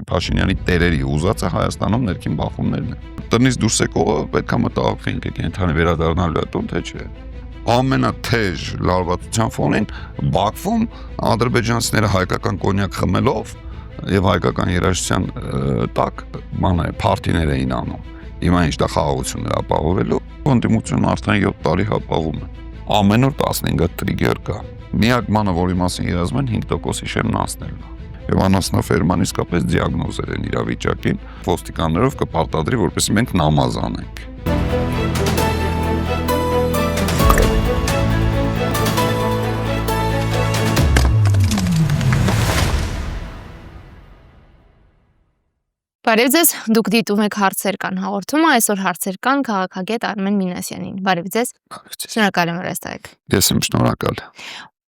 Փաշինյանի տերերի ուզածը Հայաստանում ներքին բախումներն են։ Տնից դուրս եկողը պետք է մտահոգվենք, կենթանի վերադառնալու է տուն, թե չէ։ Ամենաթեժ լարվածության ֆոնին Բաքվում ադրբեջանցիները հայկական կոնյակ խմելով եւ հայկական երաժշտության տակ փարթիներ էին անում։ Հիմա ինչ դա խաղաղությունն է ապահովելու, ընդդիմությունը արդեն 7 տարի հապաղում է։ Ամեն օր 15 տրիգեր կա։ Միակ բանը, որի մասին երազում են 5%-ի շեմն անցնելն է։ Եվ անասնաֆերման իսկապես դիագնոզեր են իրավիճակին, ոստիկաններով կպարտադրի, որպեսզի մենք նամազ անենք։ Բարև ձեզ, դուք դիտում եք հարցեր կան հաղորդումը, այսօր հարցեր կան քաղաքագետ Արմեն Մինասյանին։ Բարև ձեզ։ Շնորհակալ եմ, որ այստեղ եք։ Ես եմ շնորհակալ։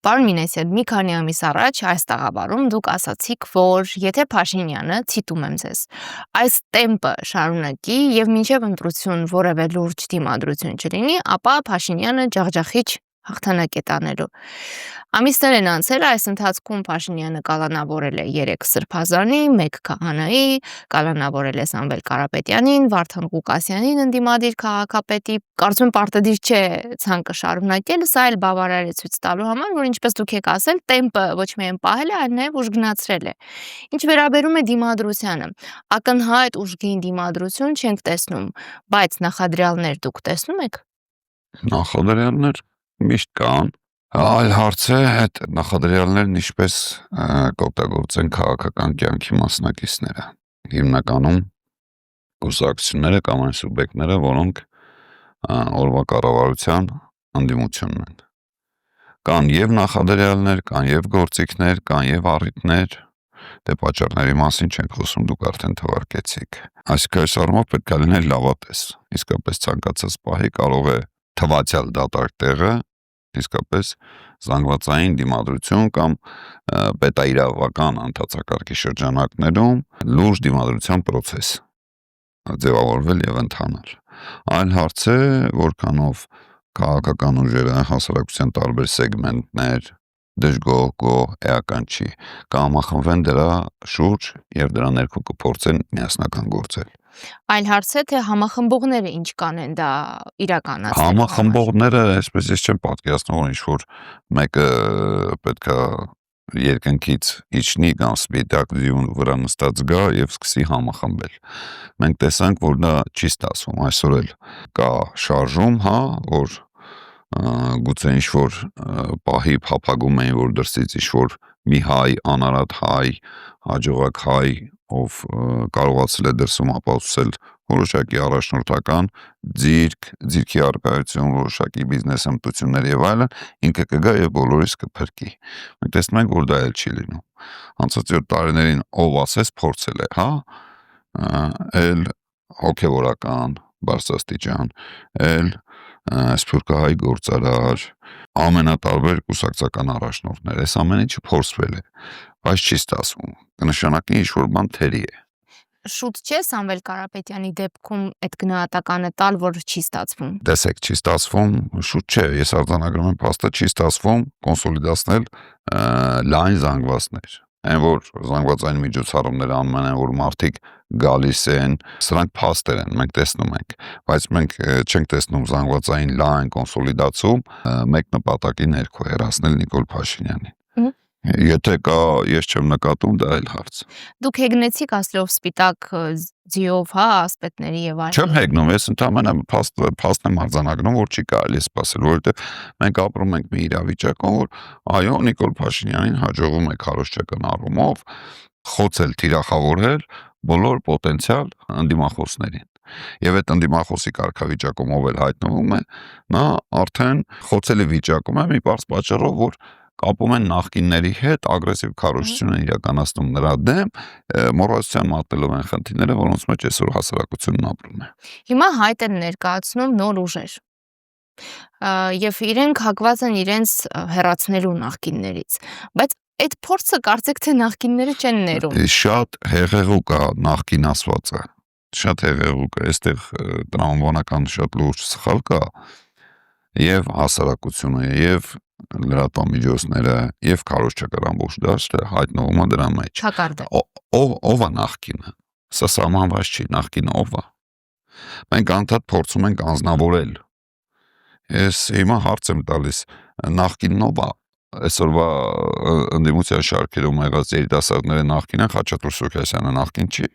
Պարոն Մինասյան, մի քանի ամիս առաջ այս տաղավարում դուք ասացիք, որ եթե Փաշինյանը, ցիտում եմ ձեզ, այս տեմպը շարունակի եւ մինչեւ ընտրություն որևէ լուրջ դիմադրություն չլինի, ապա Փաշինյանը ջախջախիչ հաղթանակ է տանելու։ Ամիսներ են անցել, այս ընթացքում Փաշինյանը կալանավորել է 3 սրբազանի, 1 քահանայի, կալանավորել է Սամվել Կարապետյանին, Վարդան Ղուկասյանին ընդդիմադիր քաղաքապետի։ Կարծում եմ պարտադիր չէ ցանկը շարունակել, սա էլ բավարար է ցույց տալու համար, որ ինչպես դուք եք ասել, տեմպը ոչ միայն պահել է, այլ նաև ուժգնացրել է։ Ինչ վերաբերում է դիմադրությանը, ակնհայտ ուժգին դիմադրություն չենք տեսնում, բայց նախադրյալներ դուք տեսնում եք։ Նախադրյալներ միշտ կան, այլ հարց է այդ նախադրյալներն ինչպես կօգտագործեն քաղաքական կյանքի մասնակիցները, հիմնականում կուսակցությունները կամ այն սուբյեկտները, որոնք օրվա կառավարության ընդդիմությունն են։ Կան եւ նախադրյալներ, կան եւ գործիքներ, կան եւ առիթներ, դե պատճառների մասին չենք խոսում, դուք արդեն թվարկեցիք։ Այսինքն այս առումով պետք է լինել լավատես, իսկապես ցանկացած պահի կարող է թվացյալ դատարկ տեղը իսկապես զանգվածային դիմադրություն կամ պետաիրավական ընթացակարգի շրջանակներում լուրջ դիմադրության process ձևավորվել եւ ընթանալ։ Այլ հարց է, որքանով քաղաքական ուժերը, հասարակության տարբեր սեգմենտներ դժգոհ էական չի, կհամախմբվեն դրա շուրջ եւ դրա ներքո կփորձեն միասնական գործել։ Այլ հարց է, թե համախմբողները ինչ կանեն դա իրականացնել։ Համախմբողները, այսպես ես չեմ պատկերացնում, որ ինչ-որ մեկը պետքա երկնքից իջնի կամ սպիտակ ձյուն վրա նստած գա եւ սկսի համախմբել։ Մենք տեսանք, որ դա չի ստացվում, այսօր էլ կա շարժում, որ գուցե ինչ-որ պահի փափագում էին, որ դրսից ինչ-որ մի հայ, անարատ հայ, հաջողակ հայ, ով կարողացել է դրսում ապացուցել որոշակի առաջնորդական ձիրքի առկայություն, որոշակի բիզնես հմտություններ եւ այլն, ինքը կգա եւ բոլորիս կփրկի։ Մենք տեսնում ենք, որ դա էլ չի լինում։ Անցած 7 տարիներին ով ասես փորձել է, էլ հոգեվորական բարձրաստիճան, էլ սփյուռքահայ գործարար, ամենատարբեր կուսակցական առաջնորդներ, այս ամեն ինչը փորձվել է, բայց չի ստացվում։ Կնշանակի ինչ-որ բան թերի է։ Շուտ չէ Սամվել Կարապետյանի դեպքում այդ գնահատականը տալ, որ չի ստացվում։ Տեսեք, չի ստացվում, շուտ չէ, ես արձանագրում եմ փաստը, չի ստացվում կոնսոլիդացնել լայն զանգվածներ։ Այն որ զանգվածային միջոցառումները անում են, որ մարդիկ գալիս են, սրանք փաստեր են, մենք տեսնում ենք, բայց մենք չենք տեսնում զանգվածային լայն կոնսոլիդացում մեկ նպատակի ներքո հեռացնել Նիկոլ Փաշինյանին։ Եթե կա, ես չեմ նկատում, դա էլ հարց։ Դուք հեգնեցիք ասլով սպիտակ ձիով, ասպետների եւ այլն։ Չեմ հեգնում, ես ընդհանրապես փաստն եմ արձանագրում, որ չի կարելի սпасել, որովհետեւ մենք ապրում ենք մի իրավիճակում, որ այո, Նիկոլ Փաշինյանին հաջողվում է քարոզչական առումով խոցել, թիրախավորել բոլոր պոտենցիալ ընդդիմախոսներին։ Եվ այդ ընդդիմախոսի կարգավիճակում ով էլ հայտնվում է, նա արդեն խոցելի վիճակում է մի բարձ պատճառով, որ կապում են նախկինների հետ, ագրեսիվ քարոզություն են իրականացնում նրա դեմ, մոռացության մատնելով են խնդիրները, որոնց մեջ այսօր հասարակությունն ապրում է։ Հիմա հայտ են ներկայացնում նոր ուժեր։ Եվ իրենք հակված են իրենց հեռացնելու նախկիններից, բայց այդ փորձը կարծեք թե նախկինները չեն ներում։ Շատ հեղեղուկ է նախկին ասվածը, շատ հեղեղուկ է, այստեղ տրամաբանական շատ լուրջ սխալ կա, եւ հասարակությունը, եւ լրատվամիջոցները եւ քարոզչական ամբողջ դաշտը հայտնվում է դրա մեջ։ Թակարդ է։ Ով է նախկինը։ Սա սահմանված չի, նախկինը ով է։ Մենք անդադ փորձում ենք անձնավորել։ Ես հիմա հարց եմ տալիս, նախկինն ով է։ Այսօրվա ընդդիմության շարքերում եղած երիտասարդները նախկին են, Խաչատուր Սուքասյանը նախկին չի,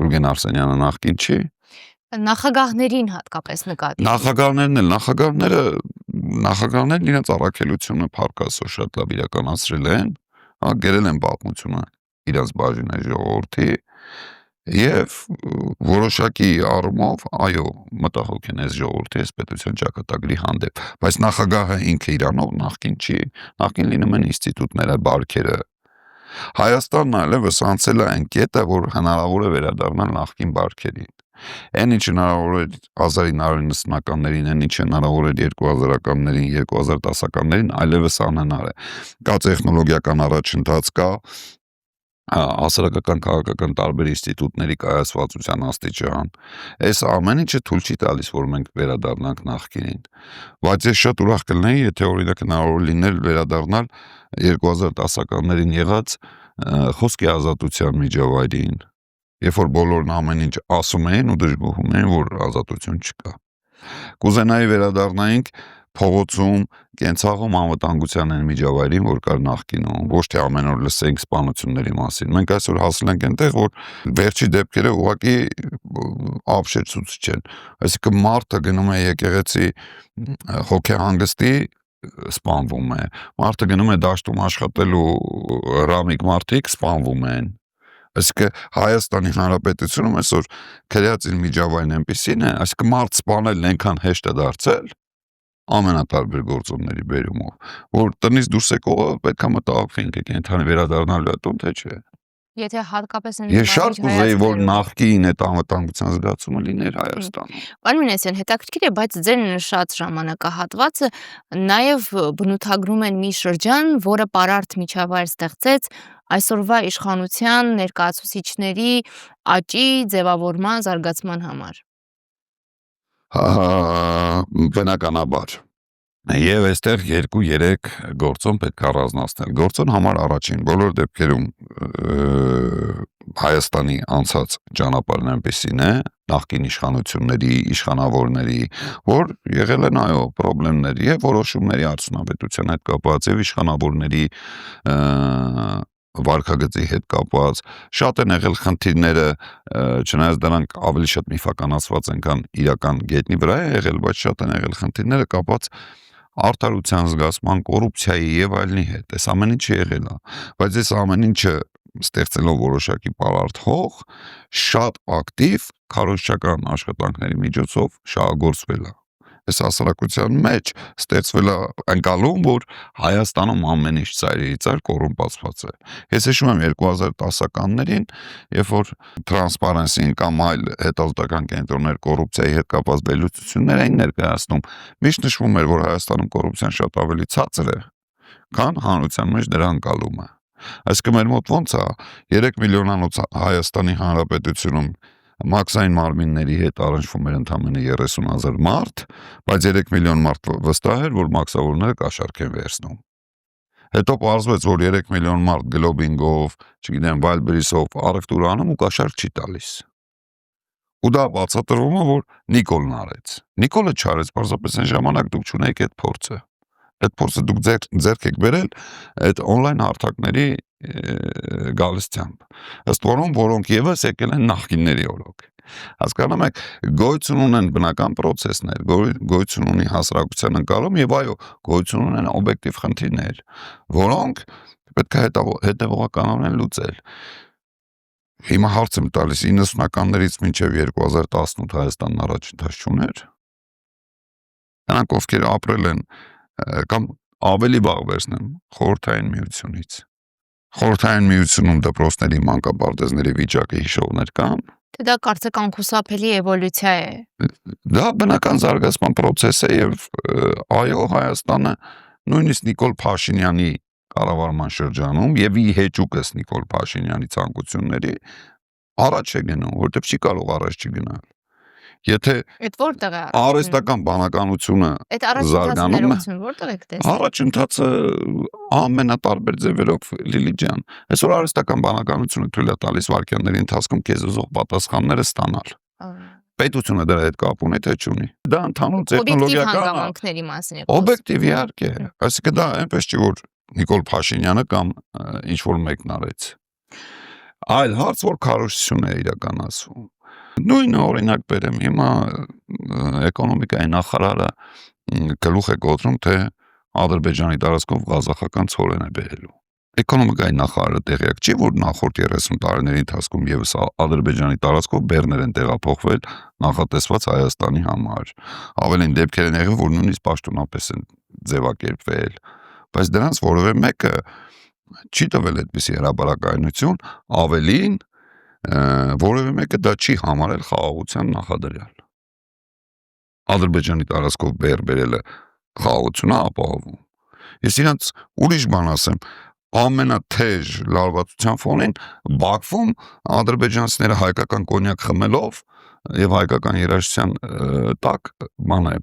Գուրգեն Արսենյանը նախկին չի։ Նախագահներին հատկապես նկատի։ Նախագահներն իրենց առաքելությունը փառքասո շատ լավ իրականացրել են, գերել են պատմությունը իրենց բաժինի ժողովրդի եւ որոշակի առումով, այո, մտահոգ են այս ժողովրդի այս պետության ճակատագրի հանդեպ, բայց նախագահը ինքը իրանով նախկին չի, նախկին լինում են ինստիտուտները, բարքերը։ Հայաստանն այլևս անցել է այն կետը, որ հնարավոր է վերադառնալ նախկին բարքերին։ Այն ինչ հնարավոր էր 1990-ականներին, այն ինչ հնարավոր էր 2000-ականներին, 2010-ականներին, այլևս անհնար է։ Կա տեխնոլոգիական առաջընթաց, կա հասարակական քաղաքական տարբեր ինստիտուտների կայացվածության աստիճան։ Այս ամեն ինչը թույլ չի տալիս, որ մենք վերադառնանք նախկինին։ Բայց ես շատ ուրախ կլինեի, եթե օրինակ հնարավոր լիներ վերադառնալ 2010-ականներին եղած խոսքի ազատության միջավայրին, երբ որ բոլորն ամեն ինչ ասում էին ու դժգոհում էին, որ ազատություն չկա։ Կուզենայի վերադառնայինք փողոցում, կենցաղում անվտանգության այն միջավայրին, որ կար նախկինում, ոչ թե ամեն օր լսենք սպանությունների մասին։ Մենք այսօր հասել ենք այնտեղ, որ վերջի դեպքերը ուղղակի ապշեցուցիչ են։ Այսինքն մարդը գնում է եկեղեցի հոգեհանգստի, սպանվում է։ Մարդը գնում է դաշտում աշխատելու ռամիկ մարդիկ, սպանվում են։ Այսինքն Հայաստանի Հանրապետությունում այսօր քրեած իր միջավայրն այնպեսին է, այսինքն մարդ սպանելն այնքան հեշտ է դարձել ամենատարբեր գործոնների բերումով, որ տնից դուրս եկողը պետք է մտահոգվենք, կենթանի վերադառնալու է տուն, թե չէ։ Եթե հատկապես Ես շատ կուզեի, որ նախկին այդ անվտանգության զգացումը լիներ Հայաստանում։ Պարոն Մինասյան, հետաքրքիր է, բայց ձեր նշած ժամանակահատվածը նաև բնութագրում են մի շրջան, որը պարարտ միջավայր ստեղծեց այսօրվա իշխանության ներկայացուցիչների աճի, ձևավորման, զարգացման համար։ Բնականաբար։ Եվ այստեղ 2-3 գործոն պետք է առանձնացնել։ Գործոն համար առաջին բոլոր դեպքերում Հայաստանի անցած ճանապարհն այնպեսին է, նախկին իշխանությունների, իշխանավորների, որ եղել են այո խնդիրներ եւ որոշումների արդյունավետության հետ կապված եւ իշխանավորների վարկագծի հետ կապված, շատ են եղել խնդիրները, չնայած դրանք ավելի շատ միֆականացված են, քան իրական գետնի վրա է եղել, բայց շատ են եղել խնդիրները կապված արդարության զգացման, կոռուպցիայի եւ այլնի հետ։ Այս ամեն ինչը եղել է, բայց այս ամեն ինչը ստեղծելով որոշակի պարարտ հող, շատ ակտիվ քարոզչական աշխատանքների միջոցով շահագործվել է։ Այս հասարակության մեջ ստեղծվել է ընկալում, որ Հայաստանում ամեն ինչ ծայրերի ծայր կոռումպացված է։ Ես հիշում եմ 2010-ականներին, երբ որ Transparency-ին կամ այլ հետազոտական կենտրոններ կոռուպցիայի հետ կապված վերլուծություններ էին ներկայացնում, միշտ նշվում էր, որ Հայաստանում կոռուպցիան շատ ավելի ցածր է, քան հանրության մեջ դրա ընկալումը։ Այսինքն մեր մոտ ոնց է 3 միլիոնանոց Հայաստանի Հանրապետությունում մաքսային մարմինների հետ առնչվում էր ընդամենը 30,000 մարդ, բայց 3 միլիոն մարդ վստահ էր, որ մաքսավորները կաշառք են վերցնում։ Հետո պարզվեց, որ 3 միլիոն մարդ գլոբինգով, չգիտեմ, վայլբրիսով առևտուր անում ու կաշառք չի տալիս։ Ու դա բացատրվում է, որ Նիկոլն արեց։ Նիկոլը չարեց, պարզապես այն ժամանակ դուք չունեիք այդ փորձը։ Այդ փորձը դուք ձեռք եք բերել այդ on-line հարթակների գալստությամբ, ըստ որոնք եւս եկել են նախկինների օրոք։ Հասկանում եք, գոյություն ունեն բնական process-ներ, գոյություն ունի հասարակության ընկալում եւ այո, գոյություն ունեն օբյեկտիվ խնդիրներ, որոնք պետք է հետեւողականորեն լուծել։ Հիմա հարց եմ տալիս 90-ականներից մինչև 2018 Հայաստանն առաջընթաց չուներ։ Նրանք ովքեր ապրել են կամ ավելի վաղ վերցնեմ Խորհրդային Միությունից։ Խորհրդային Միությունում դպրոցների մանկապարտեզների վիճակը հիշողներ կան։ Թե դա կարծեք անխուսափելի էվոլյուցիա է։ Դա բնական զարգացման process է եւ այո Հայաստանը նույնիսկ Նիկոլ Փաշինյանի կառավարման շրջանում եւ ի հեճուկս Նիկոլ Փաշինյանի ցանկությունների առաջ է գնում, որտեղ չի կարող առաջ չգնալ։ Եթե Այդ որտեղ է արհեստական բանականությունը այդ առաջընթացը ներողություն որտեղ եք տեսնում։ առաջընթացը ամենատարբեր ձևերով Լիլի ջան, այսօր արհեստական բանականությունը թույլ է տալիս վարքյանների ընթացքում քեզ ուզող պատասխանները ստանալ։ Պետությունը դրա հետ կապ ունի թե չունի։ Դա ընդհանուր տեխնոլոգիական հանգամանքների մասին է։ օբյեկտիվ իհարկե, այսինքն դա այնպես չի որ Նիկոլ Փաշինյանը կամ ինչ որ մեկն արեց։ Այլ հարց որ քարոզություն է իրականացվում։ Նույնը օրինակ բերեմ հիմա էկոնոմիկայի նախարարը գլուխ է կոտրում թե Ադրբեջանի տարածքով ղազախական ցորեն է բերելու։ Էկոնոմիկայի նախարարը տեղյակ չի որ նախորդ 30 տարիների ընթացքում եւս Ադրբեջանի տարածքով բեռներ են տեղափոխվել նախատեսված Հայաստանի համար։ Ավելին դեպքեր են եղել որ նույնիսկ պաշտոնապես են ձևակերպվել, բայց դրանց որևէ մեկը չի տվել այդպիսի հրապարակայնություն, ավելին որևէ մեկը դա չի համարել խաղաղության նախադրյալ։ Ադրբեջանի տարածքով բեռ բերելը խաղաղությունը ապահովում։ Ես իրանց ուրիշ բան ասեմ, ամենաթեժ լարվածության ֆոնին Բաքվում ադրբեջանցիները հայկական կոնյակ խմելով եւ հայկական երաժշտության տակ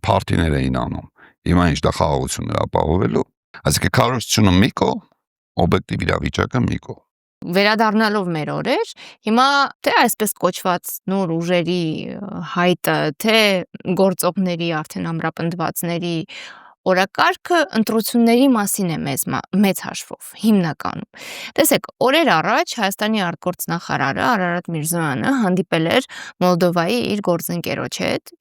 փարթիներ էին անում։ Հիմա ինչ դա խաղաղությունն է ապահովելու։ Այսինքն քարոզությունը մի կողմ, օբյեկտիվ իրավիճակը մի կողմ։ Վերադառնալով մեր օրեր, հիմա թե այսպես կոչված նոր ուժերի հայտը, թե գործողների արդեն ամրապնդվածների օրակարգը ընտրությունների մասին է մեծ հաշվով, հիմնականում։ Տեսեք, օրեր առաջ Հայաստանի արտգործնախարարը Արարատ Միրզոյանը հանդիպել էր Մոլդովայի իր գործընկերոջ հետ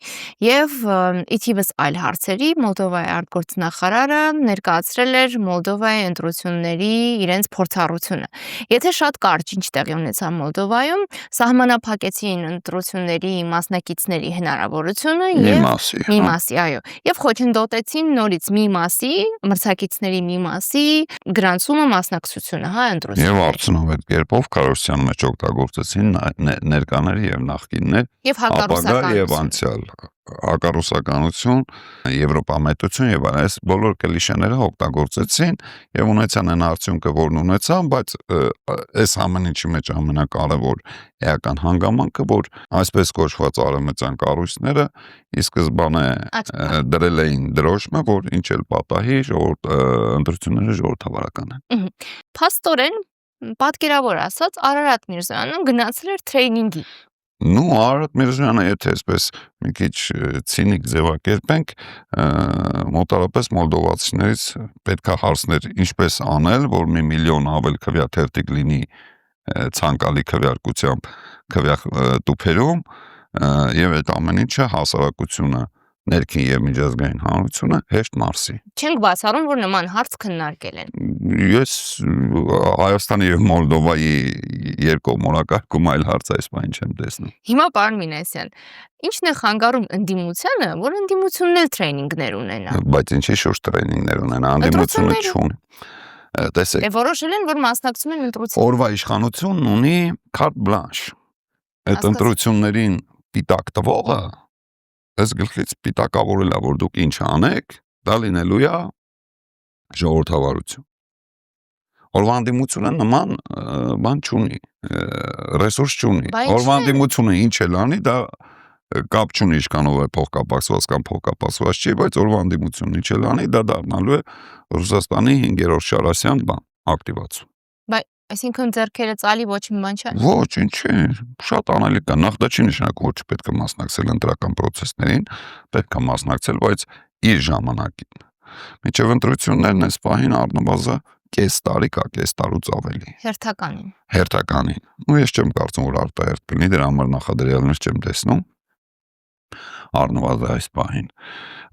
եւ ի թիվս այլ հարցերի Մոլդովայի արտգործնախարարը ներկայացրել էր Մոլդովայի ընտրությունների իրենց փորձառությունը։ Եթե շատ կարճ ինչ տեղի ունեցավ Մոլդովայում, սահմանափակեցին ընտրությունների մասնակիցների հնարավորությունը եւ մի մասի, այո, եւ խոչընդոտեցին նորից մի մասի, մրցակիցների մի մասի գրանցումը մասնակցությունը, հա, ընտրություն։ Եվ արդյունավետ կերպով քարոզության մեջ օգտագործեցին ներկաներ եւ նախկիններ, եւ հակառուսականություն եւ անցյալ հակառուսականություն, եվրոպամետություն եւ այս բոլոր կլիշեները օգտագործեցին եւ ունեցան այն արդյունքը, որն ունեցան, բայց այս ամեն ինչի մեջ ամենակարևոր էական հանգամանքը, որ այսպես կոչված արևմտյան կառույցները ի սկզբանե դրել էին դրոշմը, որ ինչ էլ պատահի, ընտրությունները ժողովրդավարական են։ Փաստորեն, պատկերավոր ասած, Արարատ Միրզոյանը գնացել էր տրեյնինգի։ Արարատ Միրզոյանը, եթե այսպես մի քիչ ցինիկ ձևակերպենք, մոտարապես մոլդովացիներից պետքա հարցներ ինչպես անել, որ 1 միլիոն ավել քվյաթերթիկ լինի ցանկալի քվյարկությամբ քվյատուփերում եւ այդ ամեն ինչը հասարակությունը ներքին եւ միջազգային հանրությունը հեշտ մարսի։ Չենք բացառում, որ նման հարց քննարկել են։ Ես Հայաստանի եւ Մոլդովայի երկկողմ օրակարգում այլ հարց այս բան չեմ տեսնում։ Հիմա պարոն Մինասյան, ի՞նչն է խանգարում ընդդիմությանը, որ ընդդիմությունն էլ տրեյնինգներ ունենա։ Բայց ինչի շուրջ տրեյնինգներ ունենա, ընդդիմությունը չունի։ Տեսեք։ Դե որոշել են, որ մասնակցում են ընտրություններին։ Օրվա իշխանությունն ունի carte blanche։ Այդ ընտրություններին պիտակ տվողը այս գլխից պիտակավորելա, որ դուք ինչ անեք, դա լինելու է ժողովրդավարություն։ Օրվա ընդդիմությունը նման բան չունի, ռեսուրս չունի։ Օրվա ընդդիմությունը ինչ էլ անի, դա կապ չունի իշխանով է փոխկապակցված կամ փոխկապակցված չի, բայց օրվա ընդդիմությունն ինչ էլ անի, դա դառնալու է Ռուսաստանի 5-րդ շարասյան բան, ակտիվացում։ Այսինքն ձեռքերը ծալի ոչ մի բան չէ։ Ոչ, ինչի, շատ անելիք կա։ Նախ դա չի նշանակում, որ չպետք է մասնակցել ընտրական process-ներին, պետք է մասնակցել, բայց իր ժամանակին։ Մինչև ընտրություններն այս պահին առնվազն կես տարի կա, կես տարուց ավելի։ Հերթականին։ Հերթականին։ Ես չեմ կարծում, որ արտահերթ կլինի, դրա համար նախադրյալներ չեմ տեսնում։ Առնվազն այս պահին։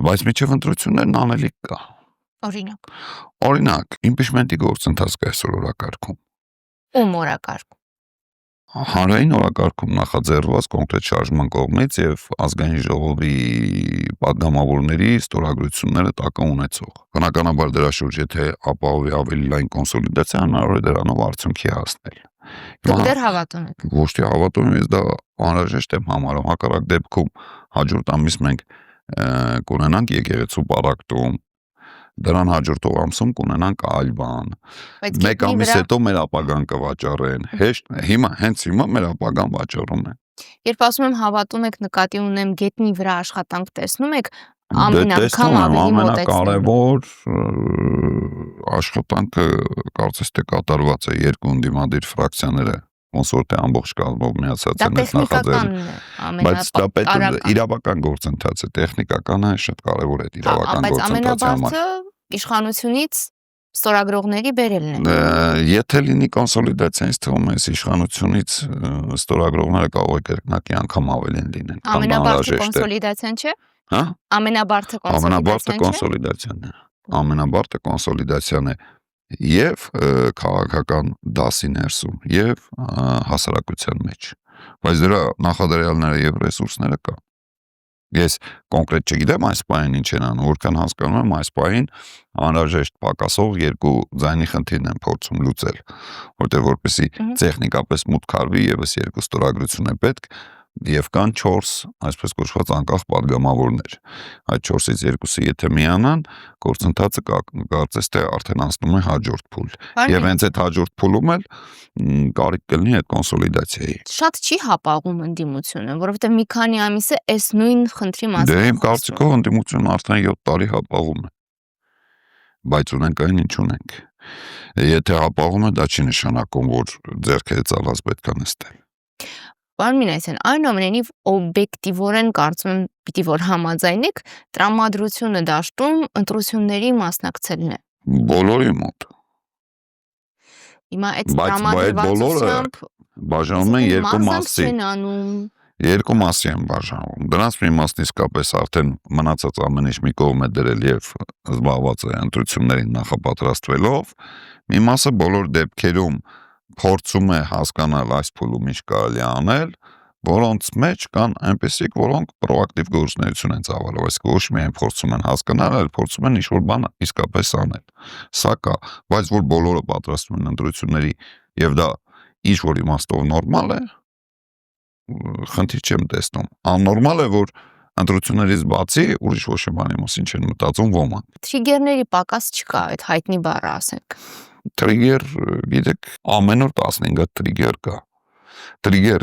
Բայց մինչև ընտրություններն անելիք կա։ Օրինակ, impeachment-ի գործընթաց կա այսօր օրակարգում։ Ում օրակարգում։ Հանրային օրակարգում նախաձեռնված կոնկրետ շարժման կողմից եւ ազգային ժողովի պատգամավորների ստորագրությունները տակը ունեցող։ Բնականաբար դրա շուրջ եթե ապահովի ավելի լայն կոնսոլիդացիա, հնարավոր է դրանով արդյունքի հասնել։ Դուք դեռ հավատում եք։ Ոչ թե հավատում եմ, ես դա անհրաժեշտ եմ համարում, հակառակ դեպքում հաջորդ ամիս մենք կունենանք եկեղեցու պարակտում, դրան հաջորդող ամսում կունենանք այլ բան։ Մեկ ամիս հետո մեր ապագան կվաճառեն։ Հիմա մեր ապագան վաճառում են։ Երբ ասում եմ հավատում եք, նկատի ունեմ գետնի վրա աշխատանք տեսնում եք, Դե ամեն անգամ տեսնում եմ, ավելի մոտեցնում։ ամենակարևոր աշխատանքը կարծես թե կատարված է երկու ընդդիմադիր ֆրակցիաները ոնց որ թե ամբողջ կազմով միացած Դա են այդ նախաձեռն, տեխնիկականն է, բայց դա պետք է ամենատարական։ իրավական գործընթաց է, տեխնիկականը շատ կարևոր է իրավական Բայց գործընթացի համար։ ամենաբարձը իշխանությունից ստորագրողների բերելն է։ Եթե լինի կոնսոլիդացիա, ինձ թվում է իշխանությունից ստորագրողները կարող է կրկնակի անգամ ավելին լինեն, քան Ամենաբարձը անհրաժեշտ է։ կոնսոլիդացիան չէ։ Հա? Ամենաբարձը Ամենաբարձը կոնսոլիդացիան չէ։ կոնսոլիդացիան է։ Ամենաբարձը կոնսոլիդացիան է եւ քաղաքական դասի ներսում եւ հասարակության մեջ, բայց դրա նախադրյալները եւ ռեսուրսները կան։ Ես կոնկրետ չգիտեմ այս պահին ինչ են անում, որքան հասկանում եմ այս պահին անհրաժեշտ պակասող երկու ձայնի խնդիրն են փորձում լուծել, որտեղ որպեսի տեխնիկապես մուտք արվի եւս երկու ստորագրություն է պետք եւ կան 4 այսպես կոչված անկախ падգամավորներ։ Այդ 4-ից 2-ը եթե միանան, գործընթացը կարծես թե արդեն անցնում է հաջորդ փուլ։ Եվ հենց այդ հաջորդ փուլում էլ կարիք կլինի այդ կոնսոլիդացիայի։ Շատ չի հապաղում ընդդիմությունը, որովհետեւ մի քանի ամիս է այս նույն խնդրի մասին։ Դե իմ կարծիքով ընդդիմությունը արդեն 7 տարի հապաղում է։ Բայց ունենք այն ինչ ունենք։ Եթե հապաղում է, դա չի նշանակում, որ ձեռքերը ծալած պետք է նստել։ Պարոն Մինասյան, այնուամենայնիվ օբյեկտիվորեն կարծում եմ պիտի որ համաձայնեք, տրամադրությունը դաշտում ընտրությունների մասնակցելն է։ Բոլորի մոտ։ Հիմա այդ Բայց այդ բոլորը բաժանում են երկու մասի։ Երկու մասի են բաժանվում։ Դրանց մի մասն իսկապես արդեն մնացած ամեն ինչ մի կողմ է դրել եւ զբաղված է ընտրություններին նախապատրաստվելով, մի մասը բոլոր դեպքերում փորձում է հասկանալ այս փուլում ինչ կարելի է անել, որոնց մեջ կան այնպիսիք, որոնք պրոակտիվ գործունեություն են ծավալում, այսինքն ոչ միայն փորձում են հասկանալ, այլ փորձում են ինչ-որ բան իսկապես անել։ Սա կա, բայց որ բոլորը պատրաստվում են ընտրությունների եւ դա ինչ-որ իմաստով նորմալ է, խնդիր չեմ տեսնում։ Աննորմալ է, որ ընտրություններից բացի ուրիշ ոչ մի բանի մասին չեն մտածում ոմանք։ Թրիգերների պակաս չկա, այդ հայտնի բառը ասենք։ Trigger, գիտեք, ամեն օր 15 trigger կա։ Trigger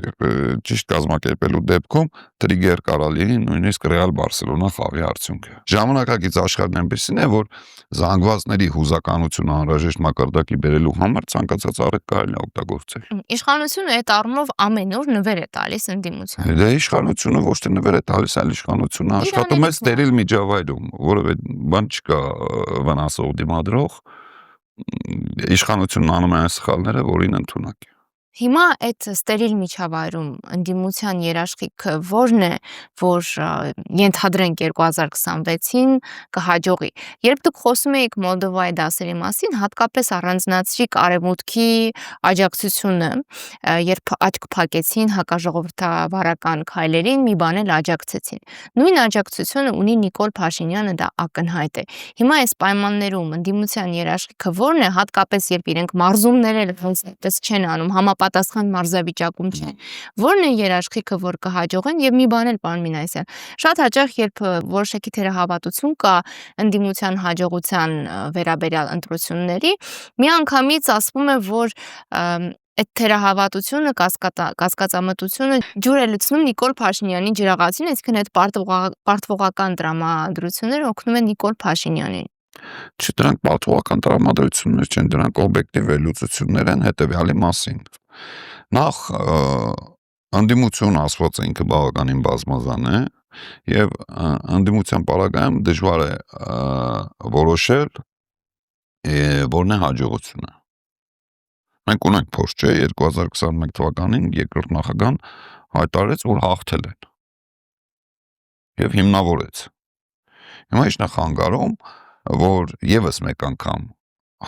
ճիշտ կազմակերպելու դեպքում trigger կարա լինի նույնիսկ Real Barcelona խաղի արդյունքը։ Ժամանակակից աշխարհն այնպեսին է, որ զանգվածների հուզականությունը անհրաժեշտ մակարդակի բերելու համար ցանկացած առիթ կարելի է օգտագործել։ Իշխանությունը այդ առումով ամեն օր նվեր է տալիս ընդդիմությանը։ Դե իշխանությունը ոչ թե նվեր է տալիս, այլ իշխանությունը աշխատում է ստերիլ միջավայրում, որովհետեւ բան չկա վնասող դիմադրող։ Իշխանությունն անում է այն սխալները, որին ընդունակ է։ Հիմա այդ ստերիլ միջավայրում ընդդիմության երաշխիքը ո՞րն է, որ ենթադրենք 2026-ին կհաջողի։ Երբ դուք խոսում եք Մոլդովայի դասերի մասին, հատկապես առանձնացրիք Արևմուտքի աջակցությունը, երբ աչք փակեցին հակաժողովրդավարական քայլերին, մի բան էլ աջակցեցին։ Նույն աջակցությունը ունի Նիկոլ Փաշինյանը, դա ակնհայտ է։ Հիմա այս պայմաններում ընդդիմության երաշխիքը ո՞րն է, հատկապես երբ իրենք մարզումներ էլ հենց չեն անում, պատասխան մարզավիճակում չեն։ Ո՞րն է երաշխիքը, որ կհաջողեն եւ մի բան էլ պարոն Մինասյան։ Շատ հաճախ երբ որոշակի թերահավատություն կա ընդդիմության հաջողության վերաբերյալ ընտրությունների, միանգամից ասվում է, որ այդ թերահավատությունը, կասկածամտությունը ջուր է լցնում Նիկոլ Փաշինյանի ջրաղացին, այսինքն այդ պարտվողական տրամադրությունները օգնում են Նիկոլ Փաշինյանին։ Չէ, դրանք պատվական տրամադրություններ չեն, դրանք օբյեկտիվ վերլուծություններ են հետևյալի մասին։ Նախ ընդդիմություն ասված է ինքը բավականին բազմազան է եւ ընդդիմության պարագայում դժվար է որոշել որն է հաջողությունը։ Մենք ունենք փորձ, չէ, 2021 թվականին երկրորդ նախագահան հայտարարեց, որ հաղթել են եւ հիմնավորեց։ Հիմա ինչ նախանգարում որ եւս մեկ անգամ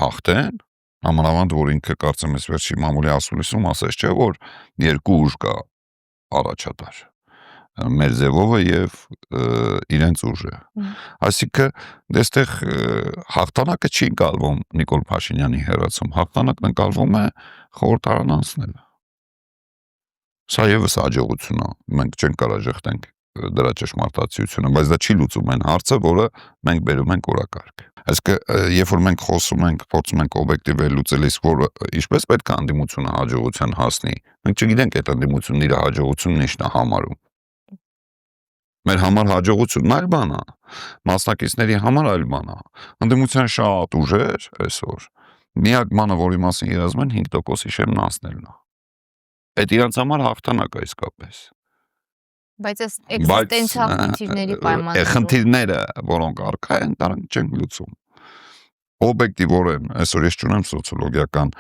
հաղթեն, համանավանդ որ ինքը կարծեմ ես վերջի մամուլի ասուլիսում ասեց, չէ, որ երկու ուժ կա առաջատար։ Մերձևովը եւ իրենց ուժը։ Այսինքն դեստեղ հաղթանակը չի գալվում Նիկոլ Փաշինյանի հերացում, հաղթանակն ընկալվում է խորհրդարան անցնելը։ Սա եւս հաջողություն է, մենք չենք կարող ժխտենք դրա ճշմարտացիությունը, բայց դա չի լուծում այն հարցը, որը մենք բերում ենք օրակարգ։ Այսինքն, երբ որ մենք խոսում ենք, փորձում ենք օբյեկտիվ վերլուծել, իսկ որ ինչպես պետք է անդիմությունը հաջողության հասնի, մենք չգիտենք այդ անդիմությունն իր հաջողությունն ինչն է համարում։ Մեր համար հաջողությունն այլ բան է, մասնակիցների համար այլ բան է։ Անդիմության շատ ուժեր այսօր միակ բանը, որի մասին երազում են 5%-ի շեմն անցնելն է։ Այդ իրանց համար հաղթանակ է իսկապես։ Բայց այս էքզիստենցիալ խնդիրների պայմաններում խնդիրները, որոնք առկա են, դրանք չեն լուծում։ Օբյեկտիվորեն, այսօր ես չունեմ սոցիոլոգիական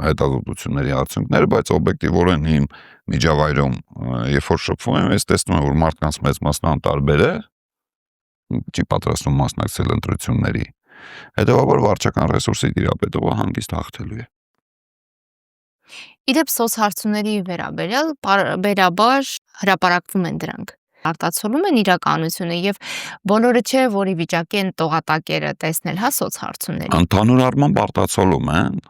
հետազոտությունների արդյունքները, բայց օբյեկտիվորեն իմ միջավայրում, երբ որ շփվում եմ, ես տեսնում եմ, որ մարդկանց մեծ մասն անտարբեր է, չի պատրաստվում մասնակցել ընտրությունների։ Հետևաբար վարչական ռեսուրսի տիրապետողը հանգիստ հաղթելու է։ Իդեպ սոցհարցումների վերաբերյալ բարաբար հրապարակվում են դրանք, արտացոլում են իրականությունը եւ բոլորը չէ, որ ի վիճակի են տողատակերը տեսնել, հա, սոցհարցումների։ Ընդհանուր առմամբ արտացոլում են,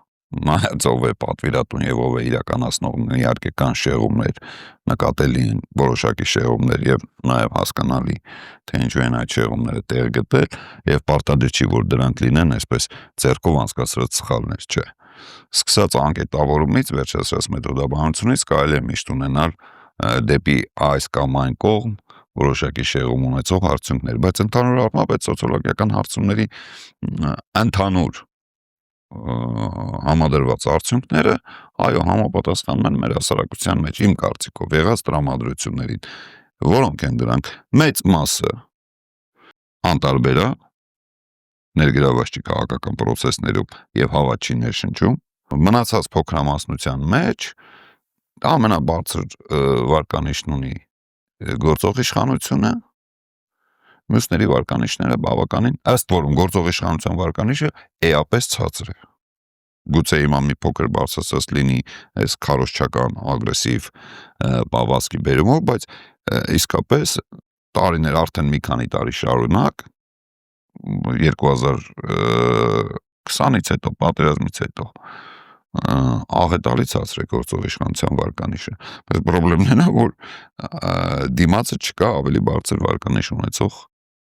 նայած ով է պատվիրատուն եւ ով է իրականացնողն, իհարկե կան շեղումներ, նկատելի են որոշակի շեղումներ եւ նաեւ հասկանալի, թե ինչու են այդ շեղումները տեղ գտել եւ պարտադիր չի, որ դրանք լինեն այսպես ձեռքով անցկացրած սխալներ, չէ։ Սկսած անկետավորումից, վերջացրած մեթոդաբանությունից կարելի է միշտ ունենալ դեպի այս կամ այն կողմ որոշակի շեղում ունեցող հարցումներ, բայց ընդհանուր առմամբ այդ սոցիոլոգիական հարցումների ընդհանուր համադրված արդյունքները, այո, համապատասխանում են մեր հասարակության մեջ իմ կարծիքով եղած տրամադրություններին, որոնք են դրանք մեծ մասը անտարբեր է ներգրավված չի քաղաքական պրոցեսներում եւ հավատ չի ներշնչում, մնացած փոքրամասնության մեջ ամենաբարձր վարկանիշն ունի գործող իշխանությունը, մյուսների վարկանիշները բավականին, ըստ որում գործող իշխանության վարկանիշը էապես ցածր է։ Գուցե հիմա մի փոքր բարձրացած լինի այս քարոզչական ագրեսիվ պահվածքի բերումով, բայց իսկապես տարիներ արդեն մի քանի տարի շարունակ 2020-ից հետո, պատերազմից հետո աղետալի ցածր է գործող իշխանության վարկանիշը։ Բայց պրոբլեմն է, որ դիմացը չկա ավելի բարձր վարկանիշ ունեցող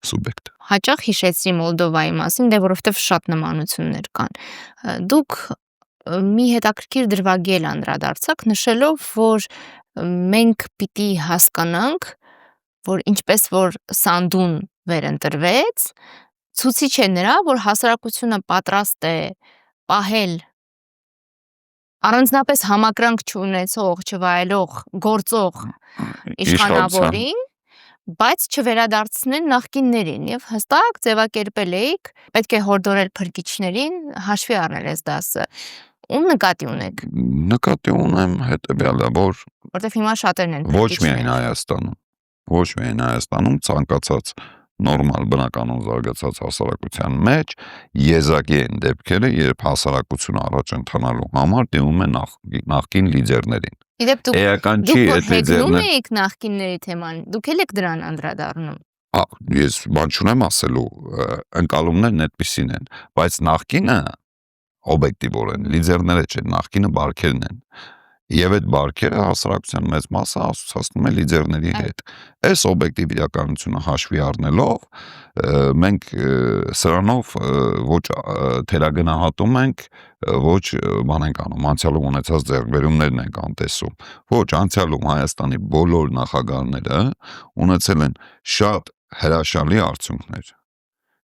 սուբյեկտ։ Հաճախ հիշեցրի Մոլդովայի մասին, դե որովհետև շատ նմանություններ կան։ Դուք մի հետաքրքիր դրվագի անդրադարձաք, նշելով, որ մենք պիտի հասկանանք, որ ինչպես որ Սանդուն վերընտրվեց, ցուցիչ է նրա, որ հասարակությունը պատրաստ է պահել առանձնապես համակրանք չունեցող, չվայելող, գործող իշխանավորին, բայց չվերադարձնել նախկիններին եւ հստակ ձևակերպել էիք, պետք է հորդորել փրկիչներին, հաշվի առնել այս դասը։ Ում նկատի ունեք։ Նկատի ունեմ հետեւյալը, որտեվ հիմա շատերն են ոչ միայն Հայաստանում ցանկացած նորմալ բնականon զարգացած հասարակության մեջ եզակի են դեպքերը, երբ հասարակությունը առաջ ընթանալու համար դիմում է նախկին լիդերներին։ Իդեպ դուք չի այդ հեգնում եք նախկինների թեման, դուք էլ եք դրան անդրադառնում։ Ես բան չունեմ ասելու, ընկալումներն այդպիսին են, բայց նախկինը օբյեկտիվորեն լիդերները չէ, նախկինը բարքերն են։ Եվ այդ բարքերը հասարակության մեծ մասը ասոցացնում է լիդերների հետ։ Այս օբյեկտիվ իրականությունը հաշվի առնելով, մենք սրանով ոչ թերագնահատում ենք, ոչ բան ենք անում, անցյալում ունեցած ձեռքբերումներն ենք անտեսում։ Ոչ, անցյալում Հայաստանի բոլոր նախագահները ունեցել են շատ հրաշալի արդյունքներ։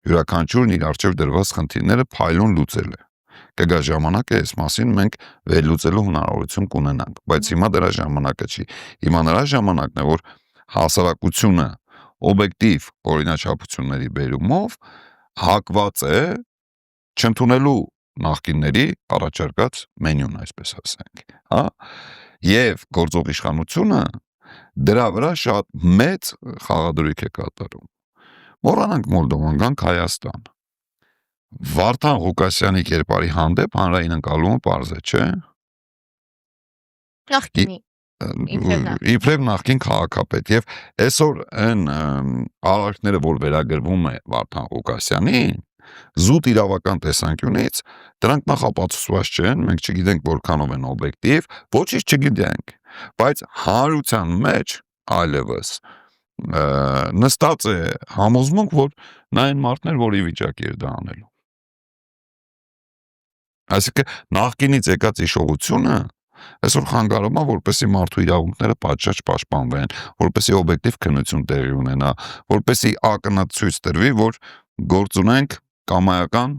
Յուրաքանչյուրն իր առջև դրված խնդիրները փայլուն լուծել է։ Կգա ժամանակը այս մասին մենք վերլուծելու հնարավորություն կունենանք, բայց հիմա դրա ժամանակը չի։ Հիմա նրա ժամանակն է, որ հասարակությունը օբյեկտիվ օրինաչափությունների բերումով հակված է չընդունելու նախկինների առաջարկած մենյուն, այսպես ասենք, հա, եւ գործող իշխանությունը դրա վրա շատ մեծ խաղադրույք է կատարում։ Մոռանանք Մոլդովան, գանք Հայաստան։ Վարդան Ղուկասյանի կերպարի հանդեպ հանրային ընկալումը պարզ է, չէ՞։ Նախկինի իբրև նախկին քաղաքապետ եւ այսօր այն արարքները, որ վերագրվում է Վարդան Ղուկասյանին, զուտ իրավական տեսանկյունից դրանք նախապացուցված չեն, մենք չգիտենք որքանով են օբյեկտիվ, ոչինչ չգիտենք, բայց հանրության մեջ այլևս նստած է համոզմունք, որ նա այն մարդն էր, որ ի վիճակի էր դա անելու։ Այսինքն նախկինից եկած իշխողությունը այսօր խանգարում է, որպեսզի մարդու իրավունքները պատշաճ պաշտպանվեն, որպեսզի օբյեկտիվ քննություն տեղի ունենա, որպեսզի ակնհայտ ցույց տրվի, որ գործ ունենք կամայական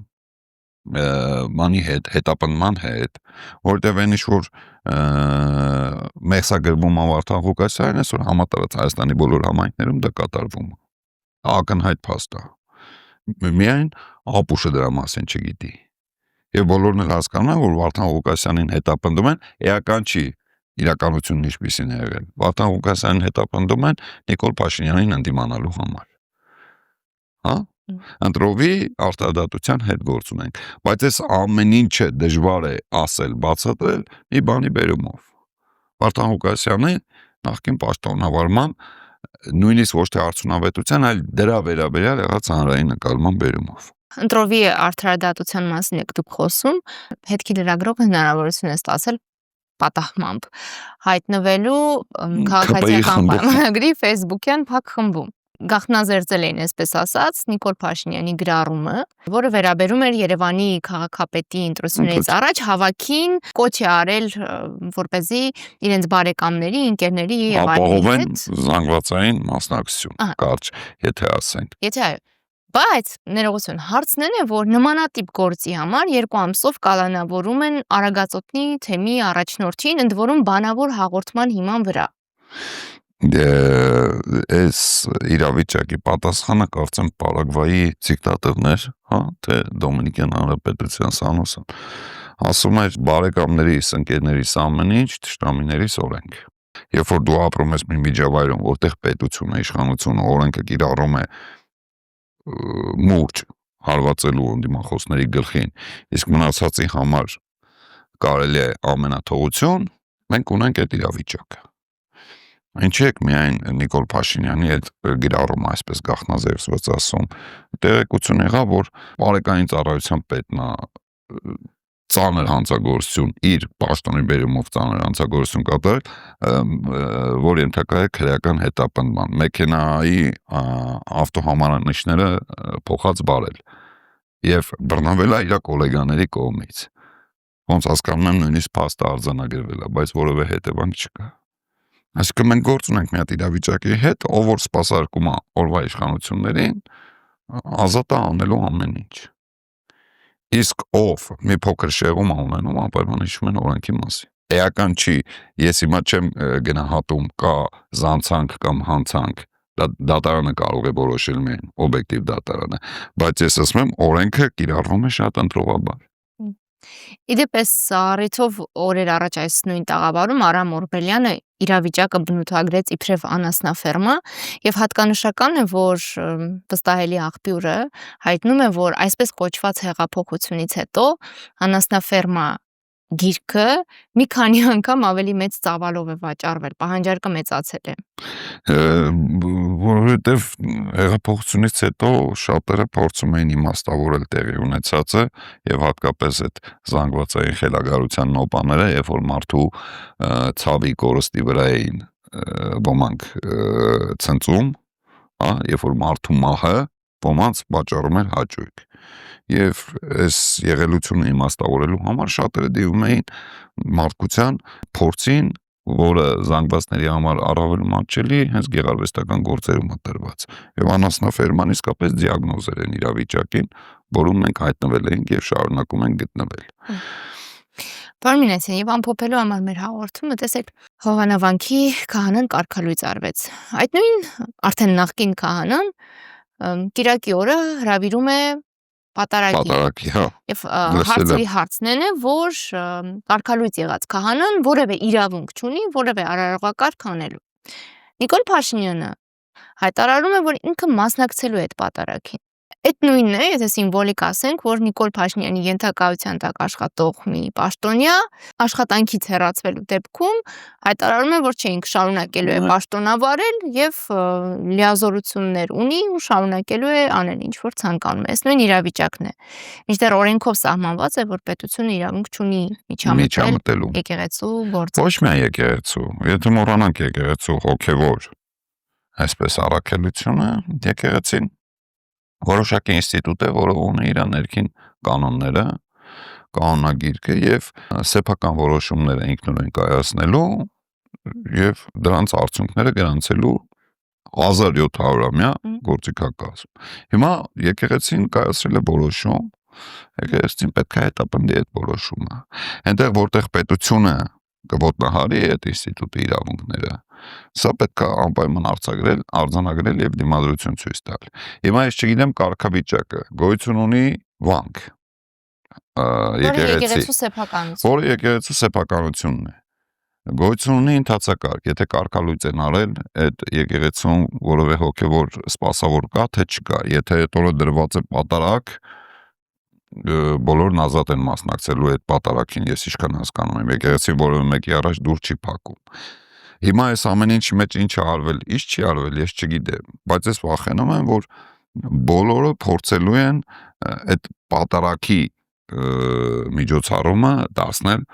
բանի հետ, հետապնդման հետ, որտեղ այն ինչ-որ մեղսագրվում Վարդան Ղուկասյանն այսօր համատարած Հայաստանի բոլոր համայնքներում դա կատարվում է։ Ակնհայտ փաստ է։ Միայն ապուշը դրա մասին չգիտի։ Եվ բոլորն էլ հասկանում են, որ Վարդան Ղուկասյանին հետապնդում են, էական չի իրականությունն ինչպիսին է եղել։ Վարդան Ղուկասյանին հետապնդում են Նիկոլ Փաշինյանին ընդդիմանալու համար։ Հա? Ընտրովի արտադատության հետ գործ ունենք, բայց այս ամեն ինչը դժվար է ասել, բացատրել մի բանի բերումով։ Վարդան Ղուկասյանի նախկին պաշտոնավարման նույնիսկ ոչ թե արդյունավետության, այլ դրա վերաբերյալ եղած հանրային նկատմամբ բերումով։ Ընտրովի արդարադատության մասին եք դուք խոսում, հետքի լրագրողը հնարավորություն է ստացել պատահմամբ հայտնվելու քաղաքացիական պայմանագրի Facebook-յան փակ խմբում։ Գաղտնազերծել էին, այսպես ասած, Նիկոլ Փաշինյանի գրառումը, որը վերաբերում էր Երևանի քաղաքապետի ընտրությունից առաջ հավաքին կոչ է արել, որպեսզի իրենց բարեկամների, ընկերների եւ ապահովեն զանգվածային մասնակցություն, կարճ, եթե ասենք։ Եթե այո, բայց ներողություն, հարցն է, որ նմանատիպ գործի համար 2 ամսով կալանավորում են Արագածոտնի թեմի առաջնորդին, ընդ որում բանավոր հաղորդման հիման վրա։ Այս իրավիճակի պատասխանը կարծեմ Պարագվայի դիկտատորներ, հա, թե Դոմինիկյան Հանրապետության Սանոսն ասում էր բարեկամներիս, ընկերներիս ամեն ինչ, թշնամիներիս օրենք։ Երբ որ դու ապրում ես մի միջավայրում, որտեղ պետությունը, իշխանությունը օրենքը կիրառում է մուրճ հարվածելու դիմախոսների գլխին, իսկ մնացածի համար կարելի է ամենաթողություն, մենք ունենք այդ իրավիճակը։ Ինչի եք միայն Նիկոլ Փաշինյանի այդ գրառումը այսպես գաղտնազերծված ասում, տեղեկություն եղավ, որ բարեկային ծառայության պետն ծանր հանցագործություն, իր պաշտոնի բերումով ծանր հանցագործություն կատարել, որ ենթակա է քրեական հետապնդման, մեքենայի ավտոհամարանիշները փոխած բարել եւ բռնվել է իր գոլեգաների կողմից։ Ոնց հասկանում եմ, նույնիսկ փաստը արձանագրվել է, բայց որևէ հետևանք չկա։ Այսինքն մենք գործ ունենք մի հատ իրավիճակի հետ, ով որ սպասարկում է օրվա իշխանություններին, ազատ է անելու ամեն ինչ։ Իսկ ով մի փոքր շեղում է ունենում, անպայման հիշում են օրենքի մասին։ Էական չի, ես հիմա չեմ գնահատում, կա զանցանք կամ հանցանք, դատարանը կարող է որոշել միայն, օբյեկտիվ դատարանը, բայց ես ասում եմ, օրենքը կիրառվում է շատ ընտրովաբար։ Իդեպ այս առիթով օրեր առաջ այս նույն տաղավարում Արամ Օրբելյանը իրավիճակը բնութագրեց իբրև անասնաֆերմա եւ հատկանշական է, որ վստահելի աղբյուրը հայտնում է, որ այսպես կոչված հեղափոխությունից հետո անասնաֆերմա գիրքը մի քանի անգամ ավելի մեծ ծավալով է վաճառվել, պահանջարկը մեծացել է։ Որովհետև հեղափոխությունից հետո շատերը փորձում էին իմաստավորել տեղի ունեցածը եւ հատկապես այդ զանգվածային խելագարության նոպաները, երբ որ մարդու ցավի կորստի վրա էին ոմանք ցնծում, հա, երբ որ մարդու մահը ոմանց վաճառում էր հաճույք։ Եվ այս եղելությունը իմաստավորելու համար շատերը դիմում էին մարդկության փորձին, որը զանգվածների համար առավել մատչելի հենց գեղարվեստական գործերում է տրված։ Եվ անասնաֆերման իսկապես դիագնոզեր են իրավիճակին, որում մենք հայտնվել ենք եւ շարունակում ենք գտնվել։ Պարոն Մինասյան, եւ ամփոփելու համար մեր հաղորդումը, տեսեք, Հովանավանքի քահանան կարգալույծ արվեց։ Այդ նույն արդեն նախկին քահանան Կիրակի օրը հրավիրում է պատարագի, հա։ Եվ հարցն է, որ կարգալույծ եղած քահանան որևէ իրավունք չունի, որևէ արարողակարգ անելու։ Նիկոլ Փաշինյանը հայտարարում է, որ ինքը մասնակցելու է այդ պատարագին։ Այդ նույնն է, եթե սիմվոլիկ ասենք, որ Նիկոլ Փաշինյանի ենթակայության տակ աշխատող մի պաշտոնյա աշխատանքից հեռացվելու դեպքում հայտարարում է, որ չէ, ինքը շարունակելու է պաշտոնավարել եւ լիազորություններ ունի ու շարունակելու է անել ինչ որ ցանկանում է։ Այս նույն իրավիճակն է։ Մինչդեռ օրենքով սահմանված է, որ պետությունը իրավունք չունի միջամտելու եկեղեցու գործը։ Ոչ միայն եկեղեցու, եթե մոռանանք եկեղեցու հոգևոր այսպես առաքելությունը եկեղեցին որոշակի ինստիտուտ է, որը ունի իր ներքին կանոնները, կանոնագիրքը եւ սեփական որոշումները ինքնուրույն կայացնելու եւ դրանց արդյունքները գրանցելու 1700-ամյա գործիքակազմ։ Հիմա եկեղեցին կայացրել է որոշում, եկեղեցին պետք է հետապնդի այդ որոշումը։ Այնտեղ որտեղ պետությունը կոտնահարի այդ ինստիտուտի իրավունքները, սա պետք է անպայման արձանագրել եւ դիմադրություն ցույց տալ։ Հիմա ես չգիտեմ կարգավիճակը, գոյություն ունի վանք, որը եկեղեցու սեփականությունն է։ Գոյություն ունի ընթացակարգ, եթե կարգալույծ են արել այդ եկեղեցում որևէ հոգևոր սպասավոր կա, թե չկա, եթե այդ օրը դրված է պատարակ, բոլորն ազատ են մասնակցելու այդ պատարակին, ես ինչքան հասկանում եմ, եկեղեցին որևէ մեկի առաջ դուր չի փակում։ Հիմա այս ամեն ինչի մեջ ինչ է արվել, ինչ չի արվել, ես չգիտեմ, բայց ես վախենում եմ, որ բոլորը փորձելու են այդ պատարակի միջոցառումը դարձնել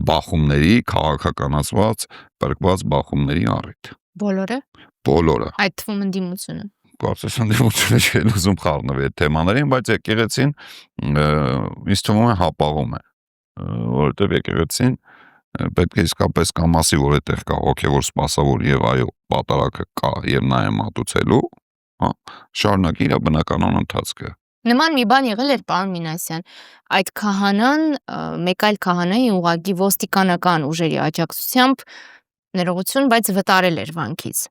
բախումների, քաղաքականացված, պրկված բախումների առիթ։ Բոլորը։ Այդ թվում ընդդիմությունը։ Կարծես ընդդիմությունը չի ուզում խառնվել այդ թեմաներին, բայց եկեղեցին ինձ թվում է հապաղում է, որովհետև եկեղեցին պետք է իսկապես կամասի, որ այդտեղ կա հոգևոր սպասավոր եւ այո, պատարակը կա եւ նա է մատուցելու, շարունակի իր բնականon ընթացքը։ Նման մի բան եղել էր, պարոն Մինասյան, այդ քահանան մեկ այլ քահանայի ուղղակի ոստիկանական ուժերի աջակցությամբ ներողություն, բայց վտարել էր վանքից։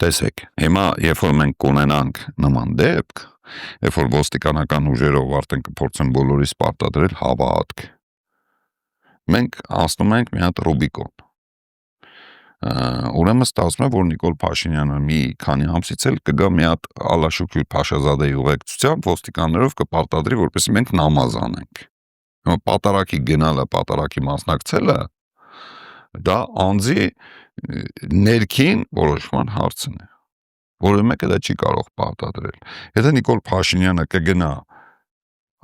Տեսեք, հիմա երբ որ մենք կունենանք նման դեպք, երբ որ ոստիկանական ուժերով արդեն կփորձեն բոլորիս պարտադրել հավատք, մենք հասնում ենք մի հատ Ռուբիկոն։ Ուրեմն ստացվում է, որ Նիկոլ Փաշինյանը մի քանի ամսից էլ կգա մի հատ Ալաշուկյուր Փաշազադեի ուղեկցությամբ ոստիկաններով կպարտադրի, որպեսզի մենք նամազ անենք։ Հիմա պատարակի գնալը, պատարակի մասնակցելը դա անձի ներքին որոշման հարցն է, որը մեկը դա չի կարող պարտադրել։ Եթե Նիկոլ Փաշինյանը կգնա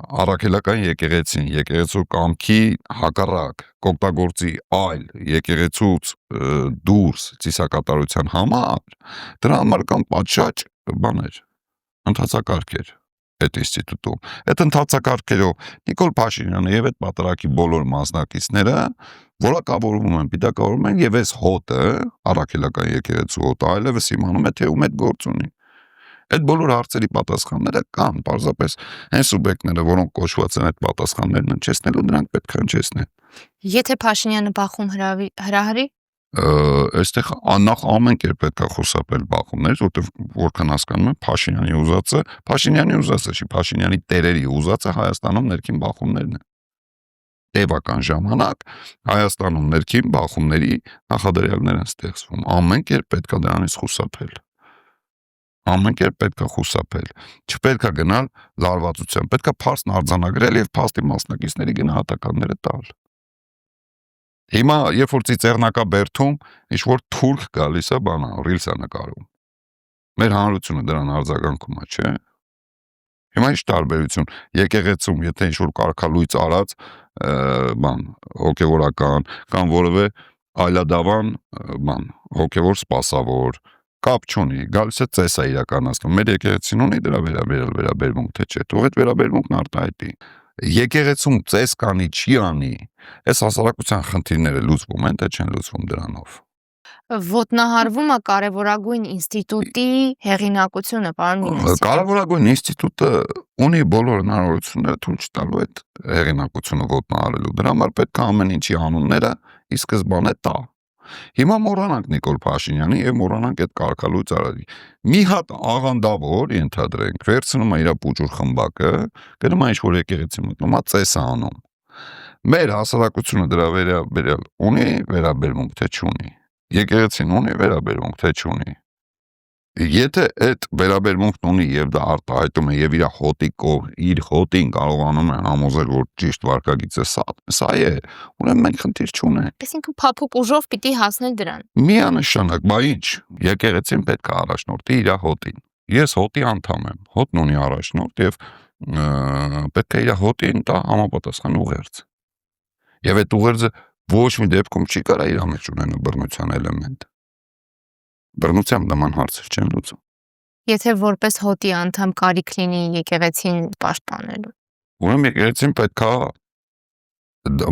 առաքելական եկեղեցին, եկեղեցու կամքի հակառակ կօգտագործի այլ եկեղեցուց դուրս ծիսակատարության համար, դրա համար կան պատշաճ բաներ, ընթացակարգեր այդ ինստիտուտում։ Այդ ընթացակարգերով Նիկոլ Փաշինյանը եւ այդ պատարակի բոլոր մասնակիցները որակավորվում են, պիտակավորվում են եւ այս հոտը, առաքելական եկեղեցու հոտը այլևս իմանում է, թե ում այդ գործ ունի։ Այդ բոլոր հարցերի պատասխանները կան, պարզապես այն սուբյեկտները, որոնք կոչված են այդ պատասխաններն հնչեցնելու, դրանք պետք է հնչեցնեն։ Եթե Փաշինյանը բախում հրահրի, այստեղ նախ ամեն կերպ պետք է խուսափել բախումներից, որտեղ որքան հասկանում եմ, Փաշինյանի ուզածը չի, Փաշինյանի տերերի ուզածը Հայաստանում ներքին բախումներն են։ Տևական ժամանակ Հայաստանում ներքին բախումների նախադրյալներ են ստեղծվում։ Ամեն կերպ պետք է դրանից խուսափել։ Ամեն կերպ պետք է խուսափել։ Չպետք է գնալ լարվածության, պետք է փաստն արձանագրել եւ փաստի մասնակիցների գնահատականները տալ։ Հիմա երբ որ ծիծեռնակաբերդում ինչ որ թուրք գալիս է բանա, ռիլս է նկարում։ Մեր հանրությունը դրան արձագանքում է, չէ՞։ Հիմա ինչ տարբերություն եկեղեցում, եթե ինչ որ կարգալույծ արած բան հոգեվորական կամ որևէ այլադավան բան հոգևոր սպասավոր կապ չունի, գալիս է ծես է իրականացնում։ Մեր եկեղեցին ունի դրա վերաբերմունք, թե չէ, թող այդ վերաբերմունքն արտահայտի։ Եկեղեցում ծես կանի, չի անի, այս հասարակության խնդիրները լուծվում են, թե չեն լուծվում դրանով։ Ոտնահարվում է կարևորագույն ինստիտուտի հեղինակությունը, պարոն Մինասյան։ Կարևորագույն ինստիտուտը ունի բոլոր հնարավորությունները թույլ չտալու այդ հեղինակությունը ոտնահարելու։ Դրա համար պետք է ամեն ինչի անունները ի սկզբանե տա։ Հիմա մոռանանք Նիկոլ Փաշինյանի եւ մոռանանք այդ կարգալույծ արարի։ Մի հատ աղանդավոր ենթադրենք, վերցնում է իր պուճուր խմբակը, գնում է ինչ-որ եկեղեցի մտնում, ծես է անում։ Մեր հասարակությունը դրա վերաբերյալ ունի վերաբերմունք, թե չունի։ Եկեղեցին ունի վերաբերմունք, թե չունի։ Եթե այդ վերաբերմունքն ունի եւ դա արտահայտում է եւ իր հոտին կարողանում է համոզել, որ ճիշտ վարքագիծը սա է, ուրեմն մենք խնդիր չունենք։ Այսինքն փափուկ ուժով պիտի հասնել դրան։ Միանշանակ, բա ինչ, եկեղեցին պետք է առաջնորդի իր հոտին։ Ես հոտի անդամ եմ, հոտն ունի առաջնորդ եւ պետք է իր հոտին տա համապատասխան ուղերձ։ Եվ այդ ուղերձը ոչ մի դեպքում չի կարա իր մեջ ունենա բռնության էլեմենտ։ Բռնությամբ նման հարցեր չեն լուծում։ Եթե որպես հոտի անդամ կարիք լինի եկեղեցին պաշտպանելու։ Ուրեմն եկեղեցին պետքա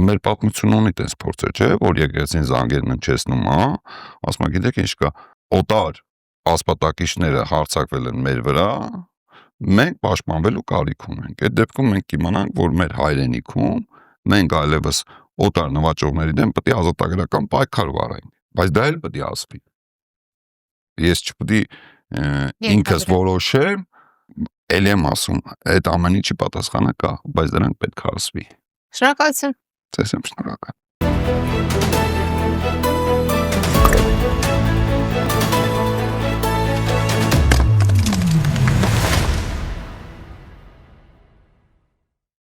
մեր պատմությունը ունի տես փորձեր, չէ, որ եկեղեցին զանգերն հնչեցնում, ասում է, գիտեք ինչ կա, օտար ասպատակիչները հարձակվել են մեր վրա, մենք պաշտպանվելու կարիք ունենք։ Այդ դեպքում մենք կիմանանք, որ մեր հայրենիքում մենք այլևս օտար նվաճողների դեմ պետք է ազատագրական պայքար վարենք, բայց դա էլ պետք է ասվի։ Ես չպետք է ինքս որոշեմ, ել եմ ասում, այդ ամեն ինչի պատասխանը կա, բայց դրանք պետք է ասվի։ Շնորհակալություն։ Ձեզ եմ շնորհակալ։